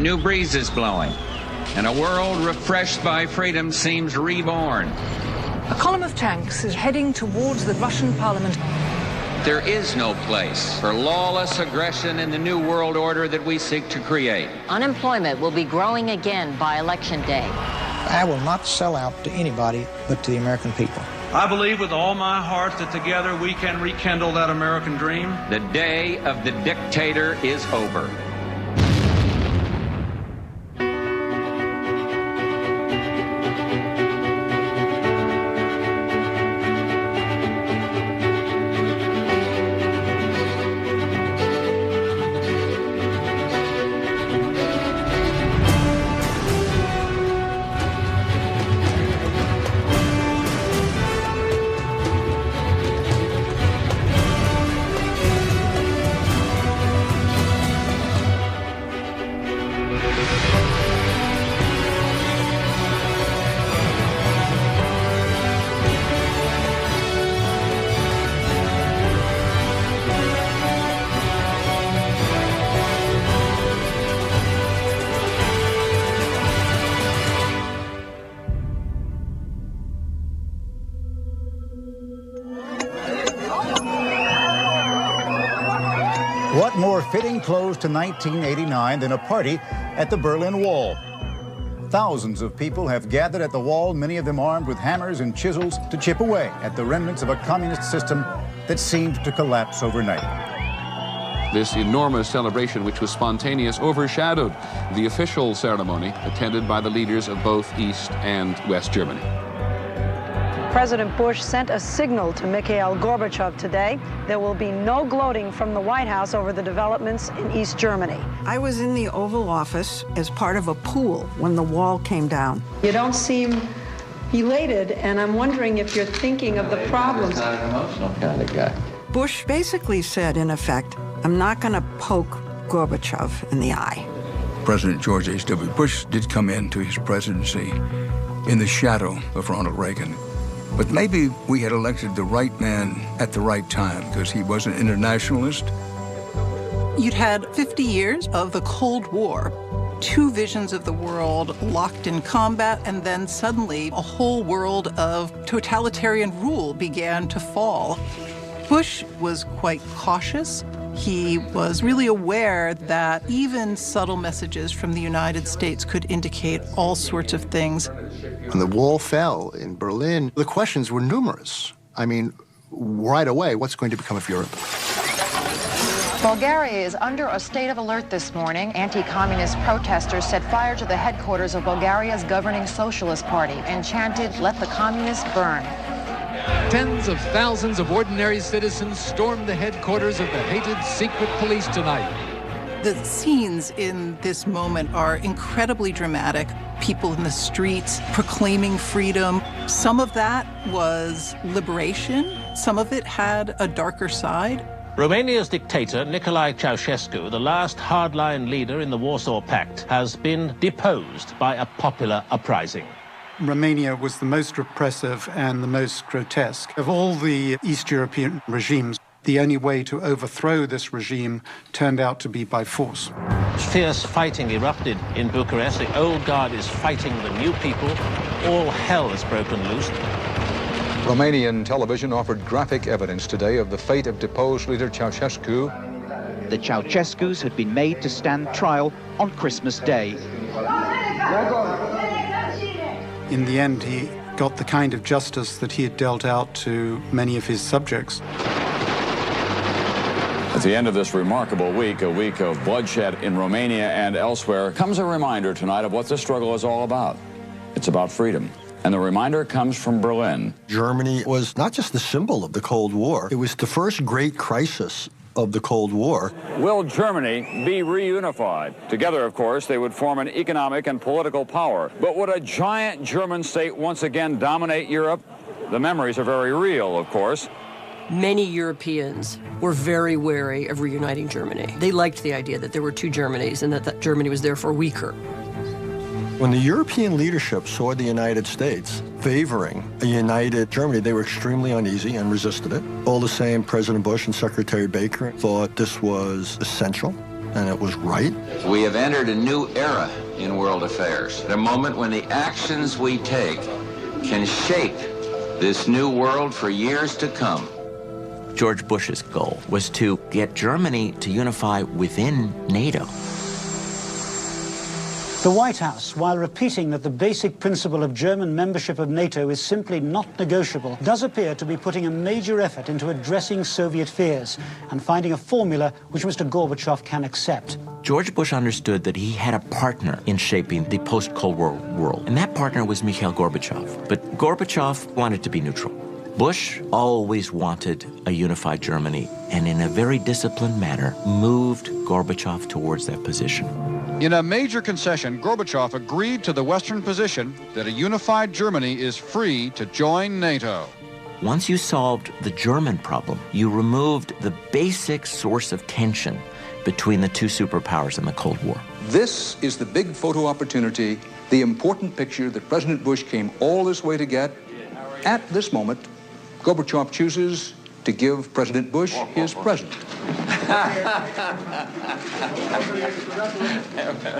new breeze is blowing, and a world refreshed by freedom seems reborn. A column of tanks is heading towards the Russian parliament. There is no place for lawless aggression in the new world order that we seek to create. Unemployment will be growing again by Election Day. I will not sell out to anybody but to the American people. I believe with all my heart that together we can rekindle that American dream. The day of the dictator is over. What more fitting close to 1989 than a party at the Berlin Wall? Thousands of people have gathered at the wall, many of them armed with hammers and chisels to chip away at the remnants of a communist system that seemed to collapse overnight. This enormous celebration, which was spontaneous, overshadowed the official ceremony attended by the leaders of both East and West Germany. President Bush sent a signal to Mikhail Gorbachev today. There will be no gloating from the White House over the developments in East Germany. I was in the Oval Office as part of a pool when the wall came down. You don't seem elated, and I'm wondering if you're thinking of the problems. Not an emotional kind of guy. Bush basically said, in effect, I'm not going to poke Gorbachev in the eye. President George H.W. Bush did come into his presidency in the shadow of Ronald Reagan. But maybe we had elected the right man at the right time because he was an internationalist. You'd had 50 years of the Cold War, two visions of the world locked in combat, and then suddenly a whole world of totalitarian rule began to fall. Bush was quite cautious. He was really aware that even subtle messages from the United States could indicate all sorts of things. When the wall fell in Berlin, the questions were numerous. I mean, right away, what's going to become of Europe? Bulgaria is under a state of alert this morning. Anti-communist protesters set fire to the headquarters of Bulgaria's governing Socialist Party and chanted, "Let the communists burn." Tens of thousands of ordinary citizens stormed the headquarters of the hated secret police tonight. The scenes in this moment are incredibly dramatic. People in the streets proclaiming freedom. Some of that was liberation. Some of it had a darker side. Romania's dictator, Nicolae Ceausescu, the last hardline leader in the Warsaw Pact, has been deposed by a popular uprising. Romania was the most repressive and the most grotesque. Of all the East European regimes, the only way to overthrow this regime turned out to be by force. Fierce fighting erupted in Bucharest. The old guard is fighting the new people. All hell has broken loose. Romanian television offered graphic evidence today of the fate of deposed leader Ceausescu. The Ceausescus had been made to stand trial on Christmas Day. In the end, he got the kind of justice that he had dealt out to many of his subjects. At the end of this remarkable week, a week of bloodshed in Romania and elsewhere, comes a reminder tonight of what this struggle is all about. It's about freedom. And the reminder comes from Berlin. Germany was not just the symbol of the Cold War, it was the first great crisis of the Cold War. Will Germany be reunified? Together, of course, they would form an economic and political power. But would a giant German state once again dominate Europe? The memories are very real, of course. Many Europeans were very wary of reuniting Germany. They liked the idea that there were two Germanys and that Germany was therefore weaker. When the European leadership saw the United States favoring a united Germany, they were extremely uneasy and resisted it. All the same, President Bush and Secretary Baker thought this was essential. and it was right. We have entered a new era in world affairs, at a moment when the actions we take can shape this new world for years to come. George Bush's goal was to get Germany to unify within NATO. The White House, while repeating that the basic principle of German membership of NATO is simply not negotiable, does appear to be putting a major effort into addressing Soviet fears and finding a formula which Mr. Gorbachev can accept. George Bush understood that he had a partner in shaping the post-Cold War world, and that partner was Mikhail Gorbachev. But Gorbachev wanted to be neutral. Bush always wanted a unified Germany, and in a very disciplined manner, moved Gorbachev towards that position. In a major concession, Gorbachev agreed to the Western position that a unified Germany is free to join NATO. Once you solved the German problem, you removed the basic source of tension between the two superpowers in the Cold War. This is the big photo opportunity, the important picture that President Bush came all this way to get. At this moment, Gorbachev chooses to give President Bush his present.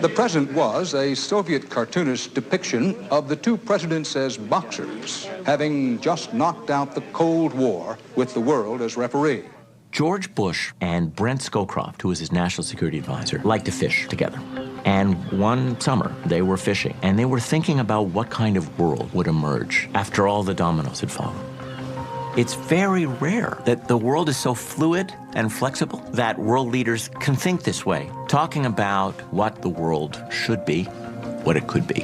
The present was a Soviet cartoonist depiction of the two presidents as boxers, having just knocked out the Cold War with the world as referee. George Bush and Brent Scowcroft, who was his national security advisor, liked to fish together. And one summer, they were fishing, and they were thinking about what kind of world would emerge after all the dominoes had fallen. It's very rare that the world is so fluid and flexible that world leaders can think this way, talking about what the world should be, what it could be.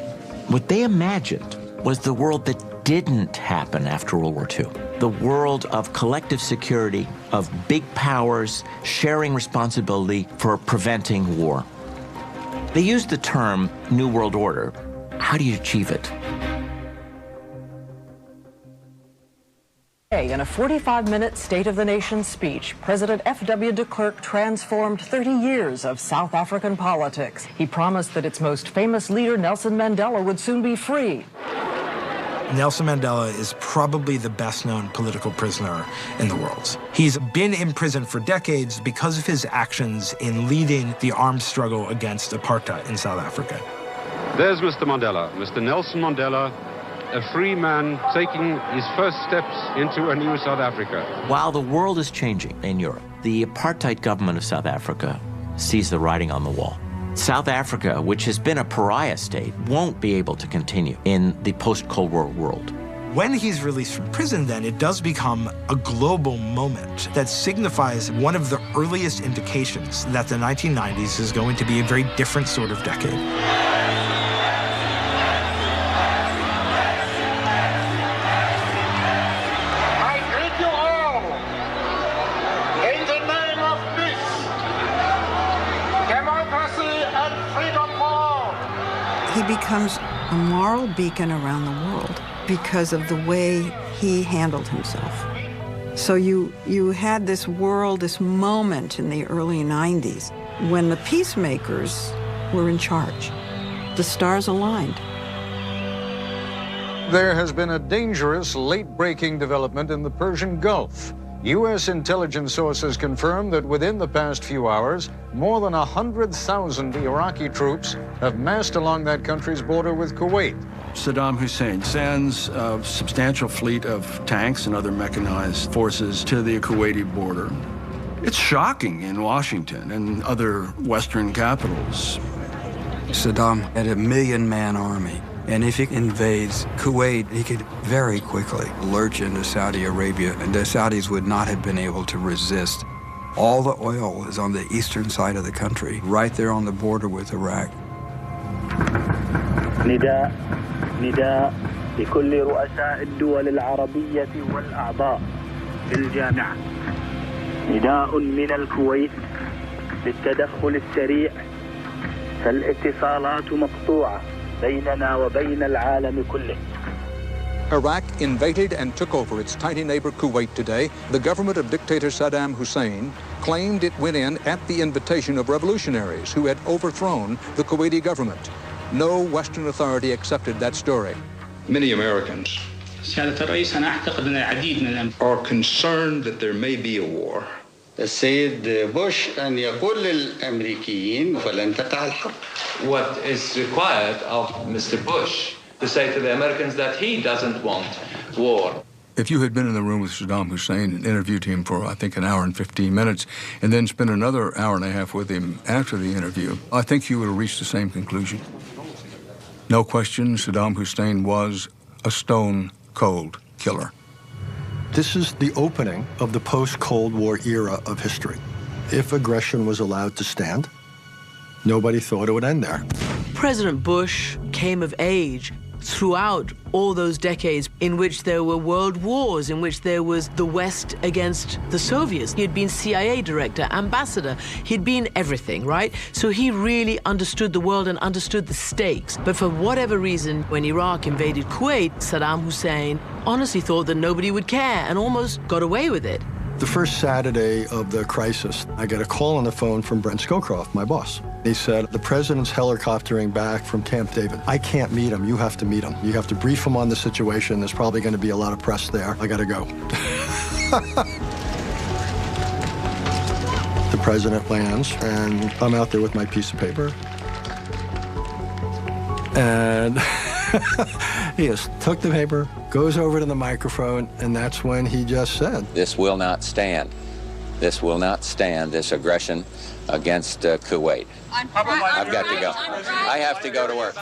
What they imagined was the world that didn't happen after World War II. The world of collective security, of big powers sharing responsibility for preventing war. They used the term New World Order. How do you achieve it? In a 45-minute State of the Nation speech, President F.W. de Klerk transformed 30 years of South African politics. He promised that its most famous leader, Nelson Mandela, would soon be free. Nelson Mandela is probably the best-known political prisoner in the world. He's been in prison for decades because of his actions in leading the armed struggle against apartheid in South Africa. There's Mr. Mandela, Mr. Nelson Mandela, a free man taking his first steps into a new South Africa. While the world is changing in Europe, the apartheid government of South Africa sees the writing on the wall. South Africa, which has been a pariah state, won't be able to continue in the post-Cold War world. When he's released from prison, then, it does become a global moment that signifies one of the earliest indications that the 1990s is going to be a very different sort of decade. He becomes a moral beacon around the world because of the way he handled himself. So you had this world, this moment in the early 90s when the peacemakers were in charge. The stars aligned. There has been a dangerous late-breaking development in the Persian Gulf. U.S. intelligence sources confirm that within the past few hours, more than 100,000 Iraqi troops have massed along that country's border with Kuwait. Saddam Hussein sends a substantial fleet of tanks and other mechanized forces to the Kuwaiti border. It's shocking in Washington and other Western capitals. Saddam had a 1 million-man army. And if he invades Kuwait, he could very quickly lurch into Saudi Arabia, and the Saudis would not have been able to resist. All the oil is on the eastern side of the country, right there on the border with Iraq. نداء لكل رؤساء الدول العربية والأعضاء في الجامعة. نداء من الكويت للتدخل السريع، فالاتصالات مقطوعة بيننا وبين العالم كله. Iraq invaded and took over its tiny neighbor Kuwait today. The government of dictator Saddam Hussein claimed it went in at the invitation of revolutionaries who had overthrown the Kuwaiti government. No Western authority accepted that story. Many Americans are concerned that there may be a war السيد بوش أن يقول للأمريكيين فلن تقع الحرب. What is required of Mr. Bush to say to the Americans that he doesn't want war. If you had been in the room with Saddam Hussein and interviewed him for, I think, an hour and 15 minutes, and then spent another hour and a half with him after the interview, I think you would have reached the same conclusion. No question, Saddam Hussein was a stone-cold killer. This is the opening of the post-Cold War era of history. If aggression was allowed to stand, nobody thought it would end there. President Bush came of age throughout all those decades in which there were world wars, in which there was the West against the Soviets. He had been CIA director, ambassador. He'd been everything, right? So he really understood the world and understood the stakes. But for whatever reason, when Iraq invaded Kuwait, Saddam Hussein honestly thought that nobody would care and almost got away with it. The first Saturday of the crisis, I got a call on the phone from Brent Scowcroft, my boss. He said, the president's helicoptering back from Camp David. I can't meet him. You have to meet him. You have to brief him on the situation. There's probably going to be a lot of press there. I got to go. The president lands, and I'm out there with my piece of paper. And he just took the paper, goes over to the microphone, and that's when he just said, This will not stand. This will not stand, this aggression against Kuwait. I've got to go. I have to go to work.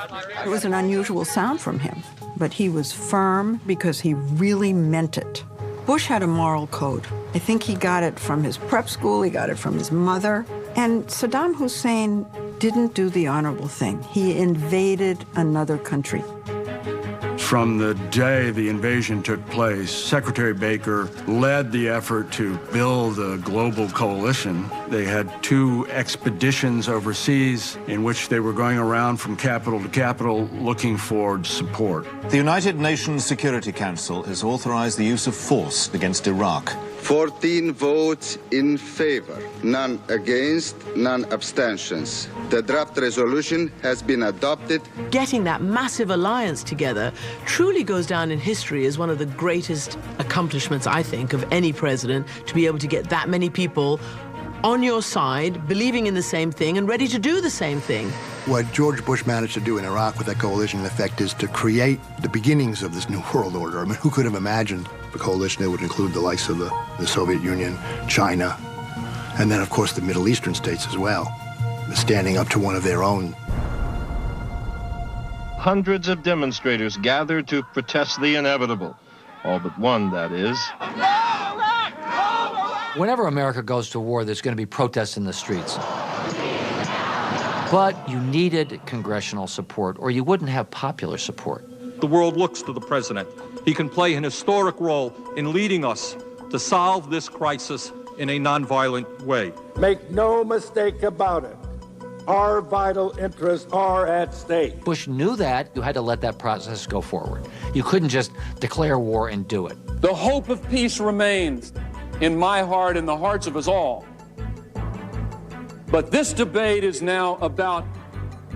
It was an unusual sound from him, but he was firm because he really meant it. Bush had a moral code. I think he got it from his prep school, he got it from his mother. And Saddam Hussein didn't do the honorable thing. He invaded another country. From the day the invasion took place, Secretary Baker led the effort to build a global coalition. They had 2 expeditions overseas in which they were going around from capital to capital looking for support. The United Nations Security Council has authorized the use of force against Iraq. 14 votes in favor, none against, none abstentions. The draft resolution has been adopted. Getting that massive alliance together truly goes down in history as one of the greatest accomplishments, I think, of any president, to be able to get that many people on your side, believing in the same thing and ready to do the same thing. What George Bush managed to do in Iraq with that coalition, in effect, is to create the beginnings of this new world order. I mean, who could have imagined a coalition that would include the likes of the Soviet Union, China, and then, of course, the Middle Eastern states as well, standing up to one of their own. Hundreds of demonstrators gathered to protest the inevitable. All but one, that is. Whenever America goes to war, there's going to be protests in the streets. But you needed congressional support, or you wouldn't have popular support. The world looks to the president. He can play an historic role in leading us to solve this crisis in a nonviolent way. Make no mistake about it. Our vital interests are at stake. Bush knew that. You had to let that process go forward. You couldn't just declare war and do it. The hope of peace remains in my heart and the hearts of us all. But this debate is now about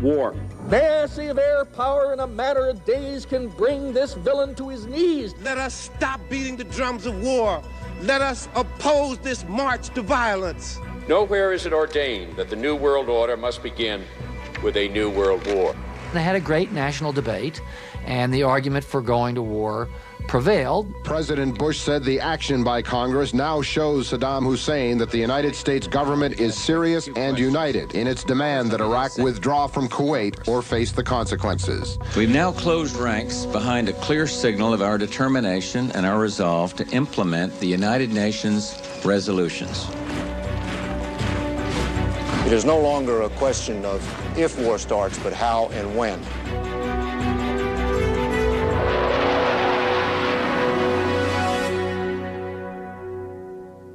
war. Massive air power in a matter of days can bring this villain to his knees. Let us stop beating the drums of war. Let us oppose this march to violence. Nowhere is it ordained that the New World Order must begin with a new world war. They had a great national debate, and the argument for going to war prevailed. President Bush said the action by Congress now shows Saddam Hussein that the United States government is serious and united in its demand that Iraq withdraw from Kuwait or face the consequences. We've now closed ranks behind a clear signal of our determination and our resolve to implement the United Nations resolutions. It is no longer a question of if war starts, but how and when.